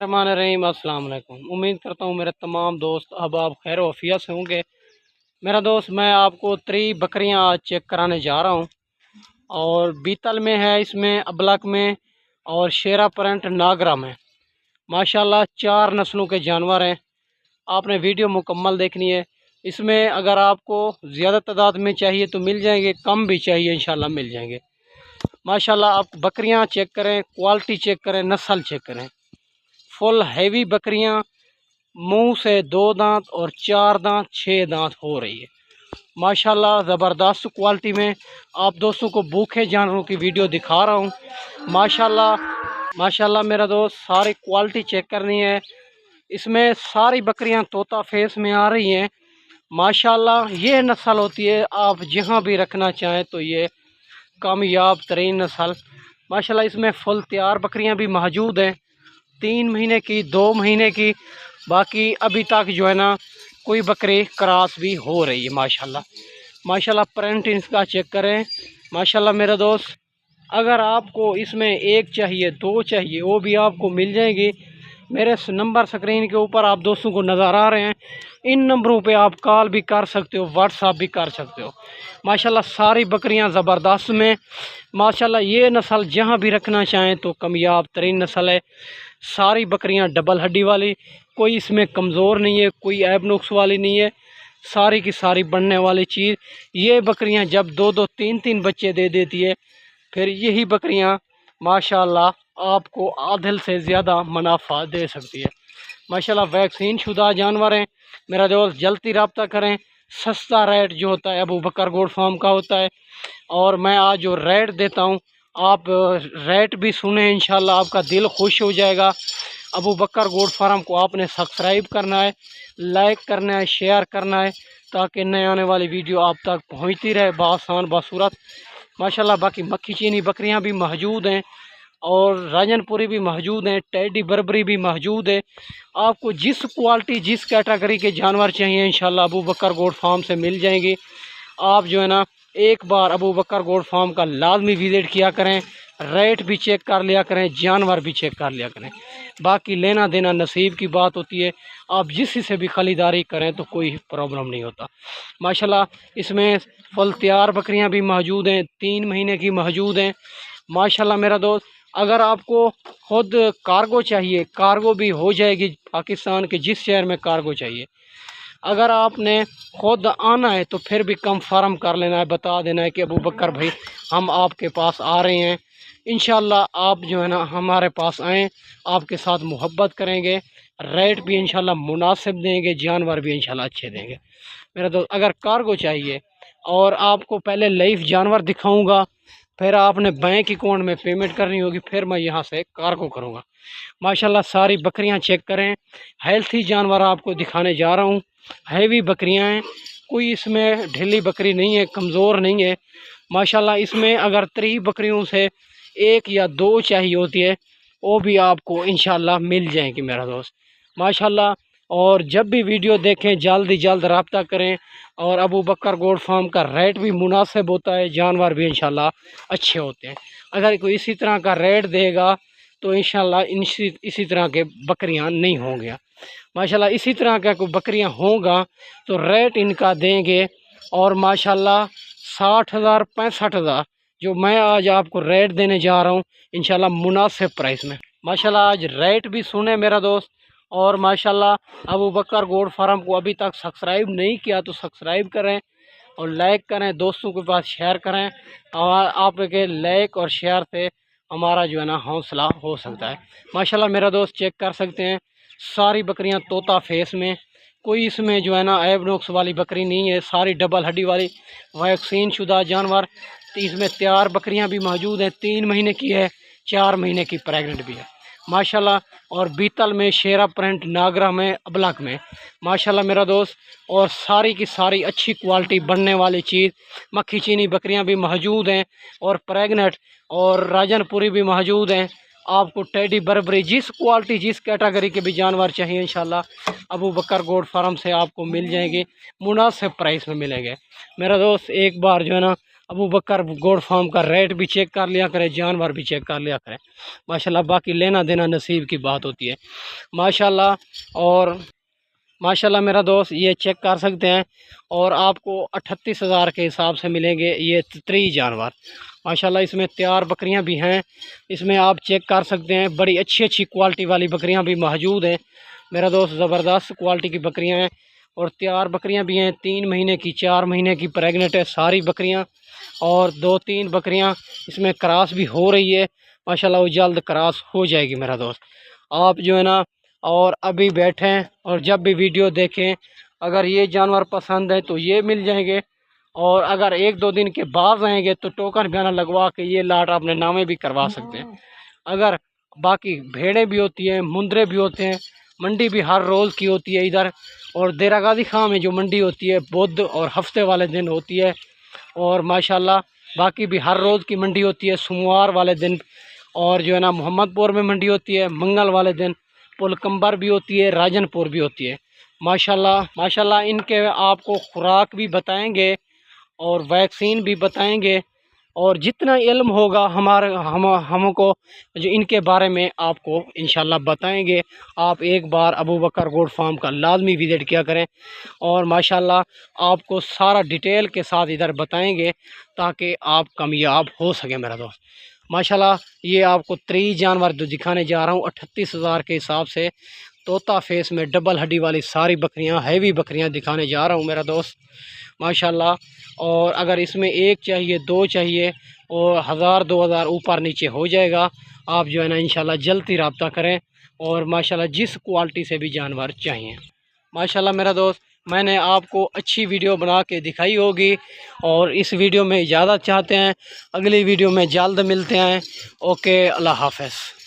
रहमान रहीम। अस्सलाम वालेकुम। उम्मीद करता हूँ मेरे तमाम दोस्त अहबाब खैर वफ़ियत से होंगे। मेरा दोस्त, मैं आपको 3 बकरियाँ आज चेक कराने जा रहा हूँ और बीतल में है, इसमें अबलक में और शेरा परंट नागरा में। माशाल्लाह 4 नस्लों के जानवर हैं। आपने वीडियो मुकम्मल देखनी है। इसमें अगर आपको ज़्यादा तादाद में चाहिए तो मिल जाएंगे, कम भी चाहिए इंशाल्लाह मिल जाएंगे। माशाल्लाह आप बकरियाँ चेक करें, क्वालिटी चेक करें, नस्ल चेक करें। फुल हैवी बकरियाँ, मुंह से 2 दांत और 4 दांत 6 दांत हो रही है। माशाल्लाह ज़बरदस्त क्वालिटी में आप दोस्तों को भूखे जानवरों की वीडियो दिखा रहा हूँ। माशाल्लाह माशाल्लाह मेरा दोस्त, सारी क्वालिटी चेक करनी है। इसमें सारी बकरियां तोता फेस में आ रही हैं। माशाल्लाह ये नस्ल होती है, आप जहाँ भी रखना चाहें तो ये कामयाब तरीन नस्ल। माशाल्लाह इसमें फुल तैयार बकरियां भी मौजूद हैं, 3 महीने की, 2 महीने की। बाकी अभी तक जो है ना कोई बकरी क्रॉस भी हो रही है। माशाल्लाह माशाल्लाह प्रिंट इसका चेक करें। माशाल्लाह मेरा दोस्त, अगर आपको इसमें 1 चाहिए, 2 चाहिए, वो भी आपको मिल जाएगी। मेरे नंबर स्क्रीन के ऊपर आप दोस्तों को नज़र आ रहे हैं। इन नंबरों पे आप कॉल भी कर सकते हो, व्हाट्सअप भी कर सकते हो। माशाल्लाह सारी बकरियां ज़बरदस्त में। माशाल्लाह ये नस्ल जहां भी रखना चाहें तो कामयाब तरीन नस्ल है। सारी बकरियां डबल हड्डी वाली, कोई इसमें कमज़ोर नहीं है, कोई ऐब नुक्स वाली नहीं है। सारी की सारी बनने वाली चीज़। ये बकरियां जब 2-2, 3-3 बच्चे दे देती है, फिर यही बकरियां माशाल्लाह आपको आधल से ज़्यादा मुनाफा दे सकती है। माशाल्लाह वैक्सीन शुदा जानवर हैं। मेरा दोस्त जल्दी रब्ता करें। सस्ता रेट जो होता है अबू बकर गोट फार्म का होता है, और मैं आज जो रेट देता हूँ आप रेट भी सुने, इंशाल्लाह आपका दिल खुश हो जाएगा। अबू बकर गोट फार्म को आपने सब्सक्राइब करना है, लाइक करना है, शेयर करना है, ताकि नए आने वाली वीडियो आप तक पहुँचती रहे बासान बासूरत। माशाल्लाह बाकी मक्खी चीनी बकरियां भी मौजूद हैं और राजनपुरी भी मौजूद हैं, टेडी बर्बरी भी मौजूद है। आपको जिस क्वालिटी, जिस कैटेगरी के जानवर चाहिए इंशाल्लाह अबू बकर गोट फार्म से मिल जाएंगे। आप जो है ना एक बार अबू बकर गोट फार्म का लाजमी विज़िट किया करें, रेट भी चेक कर लिया करें, जानवर भी चेक कर लिया करें। बाकी लेना देना नसीब की बात होती है। आप जिस से भी ख़रीदारी करें तो कोई प्रॉब्लम नहीं होता। माशाल्लाह इसमें फुल तैयार बकरियां भी मौजूद हैं, 3 महीने की मौजूद हैं। माशाल्लाह मेरा दोस्त, अगर आपको खुद कार्गो चाहिए, कार्गो भी हो जाएगी पाकिस्तान के जिस शहर में कार्गो चाहिए। अगर आपने खुद आना है तो फिर भी कंफर्म कर लेना है, बता देना है कि अबू बकर भाई हम आपके पास आ रहे हैं। इंशाल्लाह आप जो है ना हमारे पास आएँ, आपके साथ मोहब्बत करेंगे, रेट भी इंशाल्लाह मुनासिब देंगे, जानवर भी इंशाल्लाह अच्छे देंगे। मेरा दोस्त, अगर कार्गो चाहिए और आपको पहले लाइव जानवर दिखाऊंगा, फिर आपने बैंक अकाउंट में पेमेंट करनी होगी, फिर मैं यहाँ से कार्गो करूँगा। माशाल्लाह सारी बकरियाँ चेक करें, हेल्थी जानवर आपको दिखाने जा रहा हूँ। हैवी बकरियाँ हैं, कोई इसमें ढीली बकरी नहीं है, कमज़ोर नहीं है। माशाल्लाह इसमें अगर 3 बकरियों से 1 या 2 चाहिए होती है, वो भी आपको इंशाल्लाह मिल जाएंगी मेरा दोस्त। माशाल्लाह, और जब भी वीडियो देखें जल्द जल्द रब्ता करें। और अबू बकर गोट फार्म का रेट भी मुनासिब होता है, जानवर भी इंशाल्लाह अच्छे होते हैं। अगर कोई इसी तरह का रेट देगा तो इंशाल्लाह इसी तरह के बकरियां नहीं होंगे। माशाल्लाह इसी तरह का कोई बकरियां होगा तो रेट इनका देंगे। और माशाल्लाह 60,000 65,000 जो मैं आज आपको रेट देने जा रहा हूँ इंशाल्लाह मुनासिब प्राइस में। माशाल्लाह आज रेट भी सुने मेरा दोस्त। और माशाल्लाह अबू बकर गोट फार्म को अभी तक सब्सक्राइब नहीं किया तो सब्सक्राइब करें और लाइक करें, दोस्तों के पास शेयर करें। और आपके लाइक और शेयर से हमारा जो है ना हौसला हो सकता है। माशाल्लाह मेरा दोस्त चेक कर सकते हैं, सारी बकरियां तोता फेस में, कोई इसमें जो है ना ऐब नुक्स वाली बकरी नहीं है। सारी डबल हड्डी वाली वैक्सीन शुदा जानवर। इसमें तैयार बकरियां भी मौजूद हैं, 3 महीने की है, 4 महीने की प्रेग्नेंट भी है माशाल्लाह। और बीतल में, शेरा प्रिंट, नागरा में, अबलक में माशाल्लाह मेरा दोस्त। और सारी की सारी अच्छी क्वालिटी बनने वाली चीज़। मक्खी चीनी बकरियां भी मौजूद हैं और प्रेग्नेंट, और राजनपुरी भी मौजूद हैं। आपको टेडी बर्बरी जिस क्वालिटी, जिस कैटेगरी के भी जानवर चाहिए इंशाल्लाह अबू बकर गोट फार्म से आपको मिल जाएंगे, मुनासिब प्राइस में मिलेंगे। मेरा दोस्त एक बार जो है ना अबू बकर गोड फार्म का रेट भी चेक कर लिया करें, जानवर भी चेक कर लिया करें माशाल्लाह। बाकी लेना देना नसीब की बात होती है माशाल्लाह। और माशाल्लाह मेरा दोस्त ये चेक कर सकते हैं, और आपको 38,000 के हिसाब से मिलेंगे ये 3 जानवर माशाल्लाह। इसमें तैयार बकरियां भी हैं, इसमें आप चेक कर सकते हैं। बड़ी अच्छी अच्छी क्वालिटी वाली बकरियां भी मौजूद हैं मेरा दोस्त, ज़बरदस्त क्वालिटी की बकरियां हैं। और तैयार बकरियां भी हैं, 3 महीने की 4 महीने की प्रेग्नेंट है सारी बकरियां। और 2-3 बकरियां इसमें क्रॉस भी हो रही है माशाल्लाह, वो जल्द क्रॉस हो जाएगी मेरा दोस्त। आप जो है ना, और अभी बैठें और जब भी वीडियो देखें, अगर ये जानवर पसंद है तो ये मिल जाएंगे, और अगर 1-2 दिन के बाद आएंगे तो टोकन बयाना लगवा के ये लाट अपने नामे भी करवा सकते हैं। अगर बाकी भेड़ें भी होती हैं, मुंदरे भी होते हैं, मंडी भी हर रोज़ की होती है इधर। और देरा गाजी खां में जो मंडी होती है बुध और हफ्ते वाले दिन होती है, और माशाल्लाह बाकी भी हर रोज़ की मंडी होती है सोमवार वाले दिन। और जो है ना मोहम्मदपुर में मंडी होती है मंगल वाले दिन, पुलकम्बर भी होती है, राजनपुर भी होती है माशाल्लाह माशाल्लाह। इनके आपको खुराक भी बताएंगे और वैक्सीन भी बताएंगे, और जितना इल्म होगा हमको जो इनके बारे में आपको इंशाल्लाह बताएंगे। आप एक बार अबू बकर गोट फार्म का लाजमी विज़िट किया करें, और माशाल्लाह आपको सारा डिटेल के साथ इधर बताएंगे ताकि आप कामयाब हो सकें मेरा दोस्त माशाल्लाह। ये आपको 3 जानवर जो दिखाने जा रहा हूँ 38,000 के हिसाब से, तोता फेस में डबल हड्डी वाली सारी बकरियां, हैवी बकरियां दिखाने जा रहा हूं मेरा दोस्त माशाल्लाह। और अगर इसमें 1 चाहिए 2 चाहिए और 1000-2000 ऊपर नीचे हो जाएगा। आप जो है ना इंशाल्लाह जल्दी रब्ता करें, और माशाल्लाह जिस क्वालिटी से भी जानवर चाहिए माशाल्लाह मेरा दोस्त। मैंने आपको अच्छी वीडियो बना के दिखाई होगी, और इस वीडियो में इजाज़त चाहते हैं। अगली वीडियो में जल्द मिलते हैं। ओके, अल्लाह हाफ़िज़।